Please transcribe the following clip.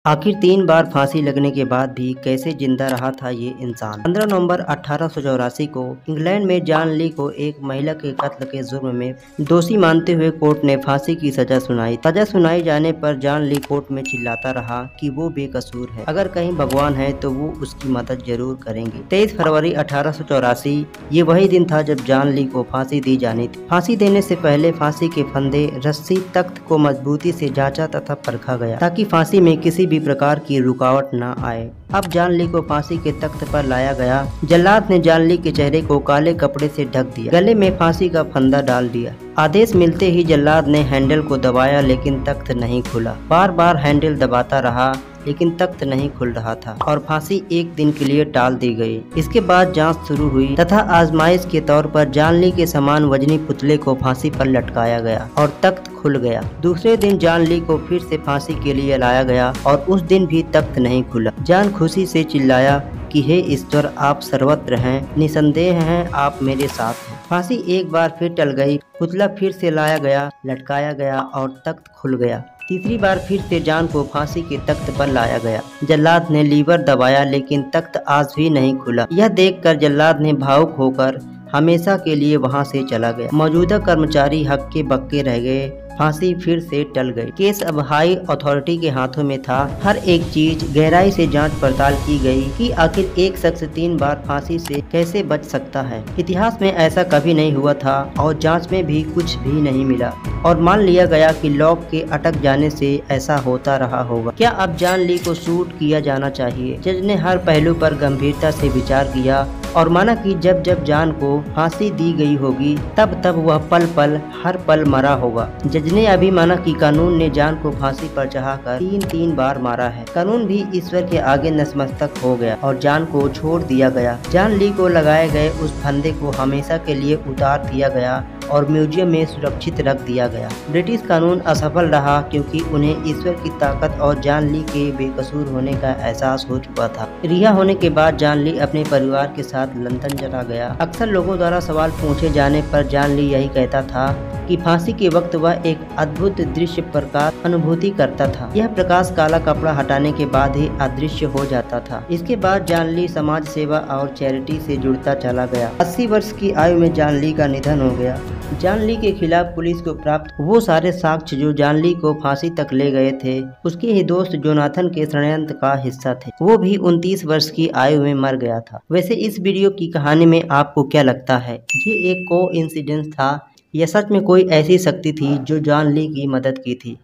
आखिर 3 बार फांसी लगने के बाद भी कैसे जिंदा रहा था ये इंसान। 15 नवंबर 1884 को इंग्लैंड में जॉन ली को एक महिला के कत्ल के जुर्म में दोषी मानते हुए कोर्ट ने फांसी की सजा सुनाई। सजा सुनाई जाने पर जॉन ली कोर्ट में चिल्लाता रहा कि वो बेकसूर है, अगर कहीं भगवान है तो वो उसकी मदद जरूर करेंगे। 23 फरवरी 1884 ये वही दिन था जब जॉन ली को फांसी दी जानी थी। फांसी देने से पहले फांसी के फंदे, रस्सी, तख्त को मजबूती से जांचा तथा परखा गया ताकि फांसी में किसी भी प्रकार की रुकावट न आए। अब जॉन ली को फांसी के तख्त पर लाया गया। जल्लाद ने जॉन ली के चेहरे को काले कपड़े से ढक दिया, गले में फांसी का फंदा डाल दिया। आदेश मिलते ही जल्लाद ने हैंडल को दबाया लेकिन तख्त नहीं खुला। बार बार हैंडल दबाता रहा लेकिन तख्त नहीं खुल रहा था और फांसी एक दिन के लिए टाल दी गई। इसके बाद जांच शुरू हुई तथा आजमाइश के तौर पर जॉन ली के समान वजनी पुतले को फांसी पर लटकाया गया और तख्त खुल गया। दूसरे दिन जॉन ली को फिर से फांसी के लिए लाया गया और उस दिन भी तख्त नहीं खुला। जॉन खुशी से चिल्लाया कि हे ईश्वर, आप सर्वत्र हैं, निसंदेह हैं, आप मेरे साथ हैं। फांसी एक बार फिर टल गई, पुतला फिर से लाया गया, लटकाया गया और तख्त खुल गया। तीसरी बार फिर से जॉन को फांसी के तख्त पर लाया गया। जल्लाद ने लीवर दबाया लेकिन तख्त आज भी नहीं खुला। यह देखकर जल्लाद ने भावुक होकर हमेशा के लिए वहां से चला गया। मौजूदा कर्मचारी हक्के बक्के रह गए। फांसी फिर से टल गई। केस अब हाई अथॉरिटी के हाथों में था। हर एक चीज गहराई से जांच पड़ताल की गई कि आखिर एक शख्स 3 बार फांसी से कैसे बच सकता है। इतिहास में ऐसा कभी नहीं हुआ था और जांच में भी कुछ भी नहीं मिला और मान लिया गया कि लॉक के अटक जाने से ऐसा होता रहा होगा। क्या अब जॉन ली को शूट किया जाना चाहिए? जज ने हर पहलू पर गंभीरता से विचार किया और माना कि जब जब जॉन को फांसी दी गई होगी तब तब वह पल पल हर पल मरा होगा। जज ने अभी माना कि कानून ने जॉन को फांसी पर चढ़ाकर 3 बार मारा है। कानून भी ईश्वर के आगे नतमस्तक हो गया और जॉन को छोड़ दिया गया। जॉन ली को लगाए गए उस फंदे को हमेशा के लिए उतार दिया गया और म्यूजियम में सुरक्षित रख दिया गया। ब्रिटिश कानून असफल रहा क्योंकि उन्हें ईश्वर की ताकत और जॉन ली के बेकसूर होने का एहसास हो चुका था। रिहा होने के बाद जॉन ली अपने परिवार के साथ लंदन चला गया। अक्सर लोगों द्वारा सवाल पूछे जाने पर जॉन ली यही कहता था कि फांसी के वक्त वह एक अद्भुत दृश्य प्रकाश अनुभूति करता था। यह प्रकाश काला कपड़ा हटाने के बाद ही अदृश्य हो जाता था। इसके बाद जॉन ली समाज सेवा और चैरिटी से जुड़ता चला गया। 80 वर्ष की आयु में जॉन ली का निधन हो गया। जॉन ली के खिलाफ पुलिस को प्राप्त वो सारे साक्ष्य जो जॉन ली को फांसी तक ले गए थे, उसके ही दोस्त जोनाथन के षड्यंत्र का हिस्सा थे। वो भी 29 वर्ष की आयु में मर गया था। वैसे इस वीडियो की कहानी में आपको क्या लगता है? ये एक कोइंसिडेंस था या सच में कोई ऐसी शक्ति थी जो जॉन ली की मदद की थी?